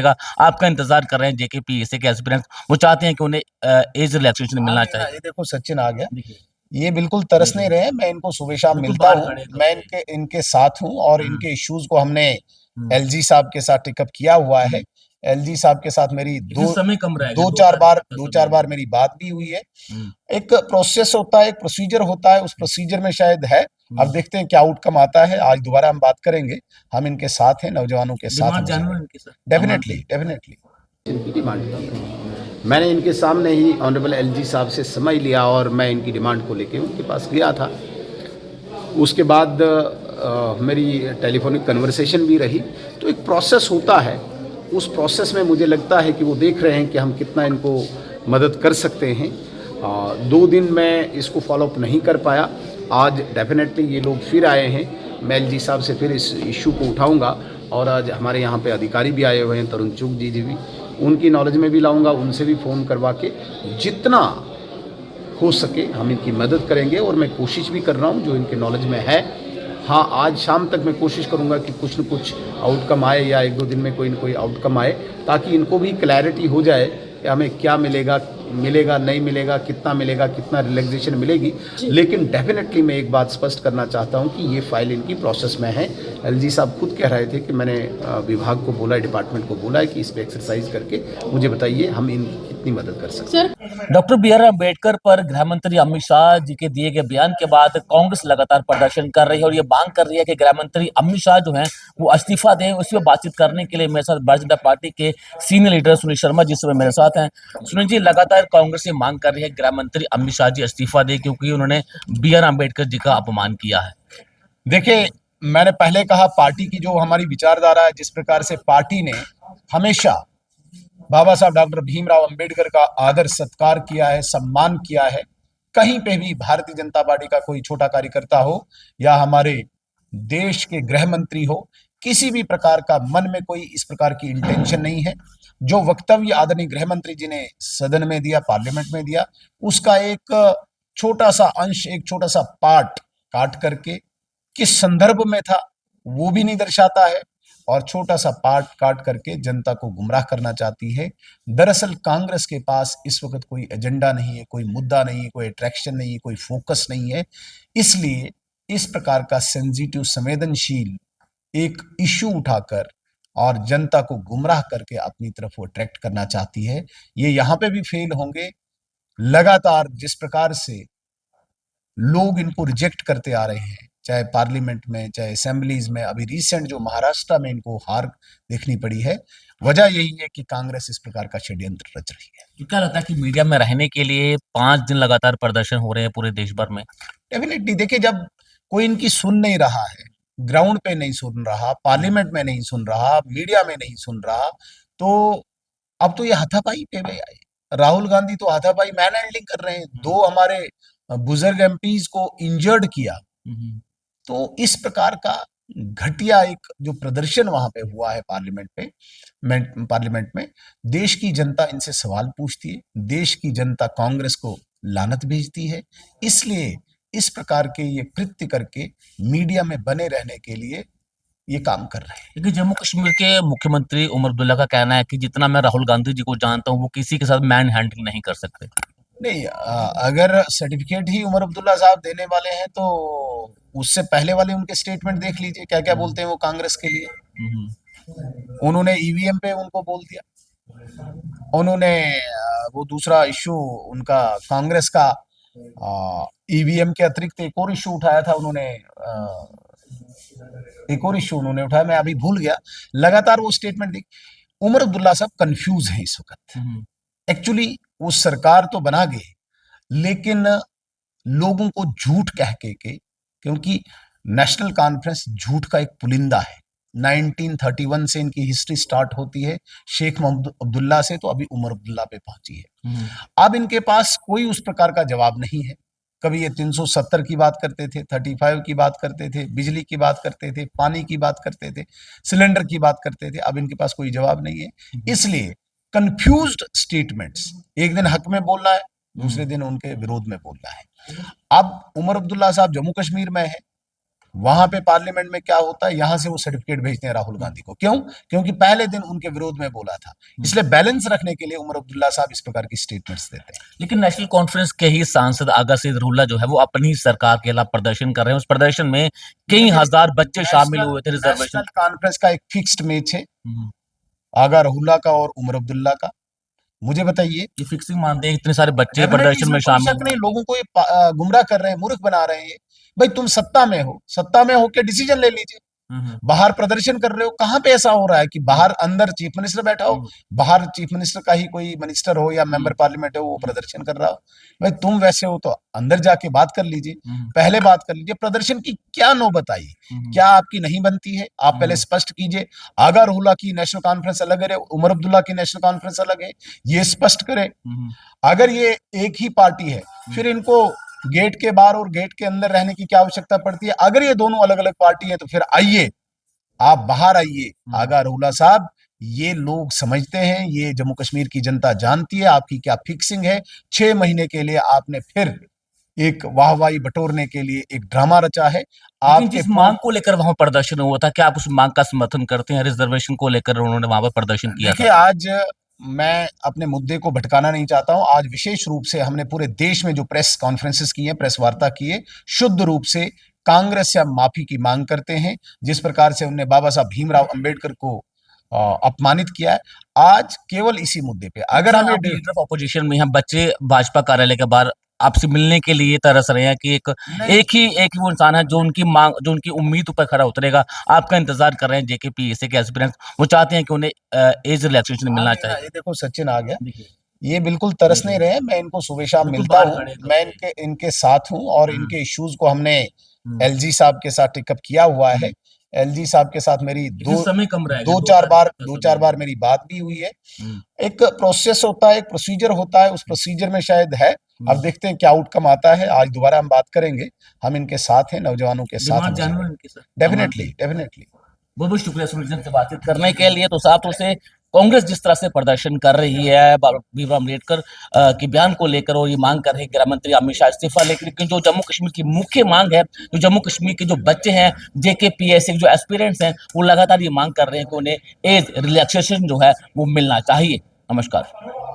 का आपका इंतजार कर रहे हैं जेकेपीएससी के एस्पिरेंट्स, वो चाहते हैं कि उन्हें एज रिलैक्सेशन मिलना चाहिए। ये देखो सचिन आ गया, देखिए, ये बिल्कुल तरस नहीं रहे हैं। मैं इनको सुबह शाम बिल्कुल मिलता बाहर हूँ, खड़े हैं कब मैं से। इनके इनके साथ हूँ और हुँ, इनके इश्यूज को हमने हुँ, एलजी साहब के साथ टेकअप किया हुआ है। हुँ। एलजी साहब के साथ मेरी लेकिन समय कम रह गया, 2 तारीख तक का दो समय चार है। बार मेरी बात भी हुई है। हुँ, एक प्रोसेस होता है, एक प्रोसीजर होता है, उस हुँ, प्रोसीजर में शायद है। अब हुँ। देखते हैं क्या आउटकम आता है। आज दोबारा हम बात करेंगे। हम इनके साथ हैं, नौजवानों के साथ डिमांड नजर जानना आए। है इनकी सर, सामान डेफिनेटली की। डेफिनेटली। इनकी डिमांड की। मैंने इनके सामने ही ऑनरेबल एलजी साहब से समय लिया और मैं इनकी डिमांड को लेके उनके पास गया था। उसके बाद मेरी टेलीफोनिक कन्वर्सेशन भी रही। तो एक प्रोसेस होता है, उस प्रोसेस में मुझे लगता है कि वो देख रहे हैं कि हम कितना इनको मदद कर सकते हैं। 2 दिन मैं इसको फॉलोअप नहीं कर पाया। आज डेफिनेटली ये लोग फिर आए हैं, मैं एलजी साहब से फिर इस इशू को उठाऊंगा। और आज हमारे यहाँ पे अधिकारी भी आए हुए हैं, तरुण चुग जी भी, उनकी नॉलेज में भी लाऊंगा, उनसे भी फ़ोन करवा के जितना हो सके हम इनकी मदद करेंगे। और मैं कोशिश भी कर रहा हूँ जो इनके नॉलेज में है। हाँ, आज शाम तक मैं कोशिश करूँगा कि कुछ न कुछ आउटकम आए या 1-2 दिन में कोई न कोई आउटकम आए, ताकि इनको भी क्लैरिटी हो जाए कि हमें क्या मिलेगा, मिलेगा नहीं मिलेगा, कितना रिलैक्सेशन मिलेगी। लेकिन डेफिनेटली मैं एक बात स्पष्ट करना चाहता हूँ कि ये फाइल इनकी प्रोसेस में है। एलजी साहब खुद कह रहे थे कि मैंने विभाग को बोला, डिपार्टमेंट को बोला है कि इस पर एक्सरसाइज करके मुझे बताइए हम इनकी कितनी मदद कर सकते हैं। डॉक्टर बी आर अम्बेडकर पर गृह मंत्री अमित शाह जी के दिए गए बयान के बाद कांग्रेस लगातार प्रदर्शन कर रही है और ये मांग कर रही है कि गृह मंत्री अमित शाह जो हैं वो इस्तीफा दें। उस पर बातचीत करने के लिए मेरे साथ भारतीय जनता पार्टी के सीनियर लीडर सुनील शर्मा जिस समय मेरे साथ हैं। सुनील जी, लगातार कांग्रेस ये मांग कर रही है गृह मंत्री अमित शाह जी इस्तीफा दें क्योंकि उन्होंने बी आर अम्बेडकर जी का अपमान किया है। देखिए, मैंने पहले कहा पार्टी की जो हमारी विचारधारा है, जिस प्रकार से पार्टी ने हमेशा बाबा साहब डॉक्टर भीमराव अंबेडकर का आदर सत्कार किया है, सम्मान किया है। कहीं पे भी भारतीय जनता पार्टी का कोई छोटा कार्यकर्ता हो या हमारे देश के गृह मंत्री हो, किसी भी प्रकार का मन में कोई इस प्रकार की इंटेंशन नहीं है। जो वक्तव्य आदरणीय गृह मंत्री जी ने सदन में दिया, पार्लियामेंट में दिया, उसका एक छोटा सा अंश, एक छोटा सा पार्ट काट करके किस संदर्भ में था वो भी नहीं दर्शाता है, और छोटा सा पार्ट काट करके जनता को गुमराह करना चाहती है। दरअसल कांग्रेस के पास इस वक्त कोई एजेंडा नहीं है, कोई मुद्दा नहीं है, कोई अट्रैक्शन नहीं है, कोई फोकस नहीं है। इसलिए इस प्रकार का सेंसिटिव, संवेदनशील एक इश्यू उठाकर और जनता को गुमराह करके अपनी तरफ वो अट्रैक्ट करना चाहती है। ये यहाँ पे भी फेल होंगे। लगातार जिस प्रकार से लोग इनको रिजेक्ट करते आ रहे हैं, चाहे पार्लियामेंट में, चाहे असेंबलीज में, अभी रिसेंट जो महाराष्ट्र में इनको हार देखनी पड़ी है, वजह यही है कि कांग्रेस इस प्रकार का षड्यंत्र रच रही है। तो क्या लगता है कि मीडिया में रहने के लिए 5 दिन लगातार प्रदर्शन हो रहे हैं पूरे देश भर में? डेफिनेटली देखिए, जब कोई इनकी सुन नहीं रहा है, ग्राउंड पे नहीं सुन रहा, पार्लियामेंट में नहीं सुन रहा, मीडिया में नहीं सुन रहा, तो अब तो ये हाथापाई पे गया है। राहुल गांधी तो हाथापाई मैन हैंडलिंग कर रहे हैं। 2 हमारे बुजुर्ग एमपीज को इंजर्ड किया। तो इस प्रकार का घटिया एक जो प्रदर्शन वहां पे हुआ है पार्लियामेंट में, देश की जनता इनसे सवाल पूछती है, देश की जनता कांग्रेस को लानत भेजती है। इसलिए इस प्रकार के ये कृत्य करके मीडिया में बने रहने के लिए ये काम कर रहे हैं। क्योंकि जम्मू कश्मीर के मुख्यमंत्री उमर अब्दुल्ला का कहना है कि जितना मैं राहुल गांधी जी को जानता हूँ वो किसी के साथ मैन हैंडलिंग नहीं कर सकते। नहीं, अगर सर्टिफिकेट ही उमर अब्दुल्ला साहब देने वाले हैं तो उससे पहले वाले उनके स्टेटमेंट देख लीजिए, क्या क्या बोलते हैं वो कांग्रेस के लिए। हम्म, उन्होंने ईवीएम पे उनको बोल दिया। उन्होंने वो दूसरा इश्यू उनका कांग्रेस का ईवीएम के अतिरिक्त एक और इश्यू उठाया था उन्होंने। एक और इश्यू उन्होंने उठाया, मैं अभी भूल गया। लगातार वो स्टेटमेंट दी। उमर अब्दुल्ला साहब कंफ्यूज हैं इस वक्त। हम्म, एक्चुअली वो सरकार तो बना गए, लेकिन लोगों को झूठ कह के, क्योंकि नेशनल कॉन्फ्रेंस झूठ का एक पुलिंदा है। 1931 से इनकी हिस्ट्री स्टार्ट होती है, शेख मोहम्मद अब्दुल्ला से, तो अभी उमर अब्दुल्ला पे पहुंची है। अब इनके पास कोई उस प्रकार का जवाब नहीं है। कभी ये 370 की बात करते थे, 35 की बात करते थे, बिजली की बात करते थे, पानी की बात करते थे, सिलेंडर की बात करते थे। अब इनके पास कोई जवाब नहीं है। इसलिए कंफ्यूज्ड स्टेटमेंट्स, एक दिन हक में बोलना है, दूसरे दिन उनके विरोध में बोलना है। अब उमर अब्दुल्ला साहब जम्मू कश्मीर में है, वहां पे पार्लियामेंट में क्या होता है, यहां से वो सर्टिफिकेट भेजते हैं राहुल गांधी को। क्यों? क्योंकि पहले दिन उनके विरोध में बोला था। इसलिए बैलेंस रखने के लिए उमर अब्दुल्ला साहब इस प्रकार की स्टेटमेंट्स देते हैं। लेकिन नेशनल कॉन्फ्रेंस के ही सांसद आगा सईदुल्लाह जो है वो अपनी ही सरकार के खिलाफ प्रदर्शन कर रहे हैं। उस प्रदर्शन में कई हजार बच्चे शामिल हुए थे रिजर्वेशन। नेशनल कॉन्फ्रेंस का एक फिक्स्ड मैच है, हम्म, आगा रहुल्ला का और उमर अब्दुल्ला का। मुझे बताइए, ये फिक्सिंग मानते हैं, इतने सारे बच्चे डेफिनेटली प्रदर्शन में इसमें कोई शामिल शक नहीं, लोगों को ये गुमराह कर रहे हैं, मूर्ख बना रहे हैं ये। भाई तुम सत्ता में हो, सत्ता में होकर डिसीजन ले लीजिए। हम्म, बाहर प्रदर्शन कर रहे हो, कहां पे ऐसा हो रहा है कि बाहर, अंदर चीफ मिनिस्टर बैठा हो, बाहर चीफ मिनिस्टर का ही कोई मिनिस्टर हो या मेंबर पार्लियामेंट हो वो प्रदर्शन कर रहा हो। भाई तुम वैसे हो तो अंदर जाके बात कर लीजिए, पहले बात कर लीजिए। प्रदर्शन की क्या नौबत आई? क्या आपकी नहीं बनती है? आप पहले स्पष्ट कीजिए। आगा रहुल्ला की नेशनल कॉन्फ्रेंस अलग है, उमर अब्दुल्ला की नेशनल कॉन्फ्रेंस अलग है, ये स्पष्ट करे। अगर ये एक ही पार्टी है फिर इनको गेट के बाहर और गेट के अंदर रहने की क्या आवश्यकता पड़ती है? अगर ये दोनों अलग अलग पार्टी है तो फिर आइए, आप बाहर आइए। आगा रहुल्ला साहब, ये लोग समझते हैं, ये जम्मू कश्मीर की जनता जानती है आपकी क्या फिक्सिंग है। 6 महीने के लिए आपने फिर एक वाहवाही बटोरने के लिए एक ड्रामा रचा है। लेकिन जिस मांग को लेकर वहां प्रदर्शन हुआ था, क्या आप उस मांग का समर्थन करते हैं? रिजर्वेशन को लेकर उन्होंने वहां पर प्रदर्शन किया देखिए, था। आज मैं अपने मुद्दे को भटकाना नहीं चाहता हूं। आज विशेष रूप से हमने पूरे देश में जो प्रेस कॉन्फ्रेंसेस की हैं, प्रेस वार्ता की है, शुद्ध रूप से कांग्रेस से हम माफी की मांग करते हैं। जिस प्रकार से उन्होंने बाबा साहब भीमराव अंबेडकर को अपमानित किया है, आज केवल इसी मुद्दे पे अगर अच्छा, हमें आप लीडर ऑफ ऑपोजिशन में हैं, बच्चे भाजपा कार्यालय के बाहर आपसे मिलने के लिए तरस रहे हैं कि एक ही वो इंसान है जो उनकी मांग, जो उनकी उम्मीद पर खरा उतरेगा। आपका इंतजार कर रहे हैं जेकेपीएससी के एस्पिरेंट्स, वो चाहते हैं कि उन्हें एज रिलैक्सेशन मिलना चाहिए। ये देखो सचिन आ गया, देखिए, ये बिल्कुल तरस नहीं रहे हैं। मैं इनको सुबह शाम बिल्कुल मिलता बाहर हूँ, खड़े हैं। मैं इनके साथ हूँ और इनके इश्यूज को हमने एलजी साहब के साथ टेकअप किया हुआ है। एलजी साहब के साथ मेरी लेकिन समय कम रहेगा, दो चार बार मेरी बात भी हुई है। एक प्रोसेस होता है, एक प्रोसीजर होता है, उस प्रोसीजर में शायद है। अब देखते हैं क्या आउटकम आता है। आज दोबारा हम बात करेंगे, हम इनके साथ हैं, नौजवानों के साथ डिमांड जानवर इनकी सर। Definitely definitely. बहुत बहुत शुक्रिया सुनील से बातचीत करने के लिए। तो साफ तौर से कांग्रेस जिस तरह से प्रदर्शन कर रही है भीमराव अम्बेडकर के बयान को लेकर और ये मांग कर रहे हैं गृह मंत्री अमित शाह इस्तीफा, लेकिन जो जम्मू कश्मीर की मुख्य मांग है, जो जम्मू कश्मीर के जो बच्चे हैं, जेकेपीएससी जो एस्पिरेंट्स हैं, वो लगातार ये मांग कर रहे हैं कि उन्हें एज रिलैक्सेशन जो है वो मिलना चाहिए। नमस्कार।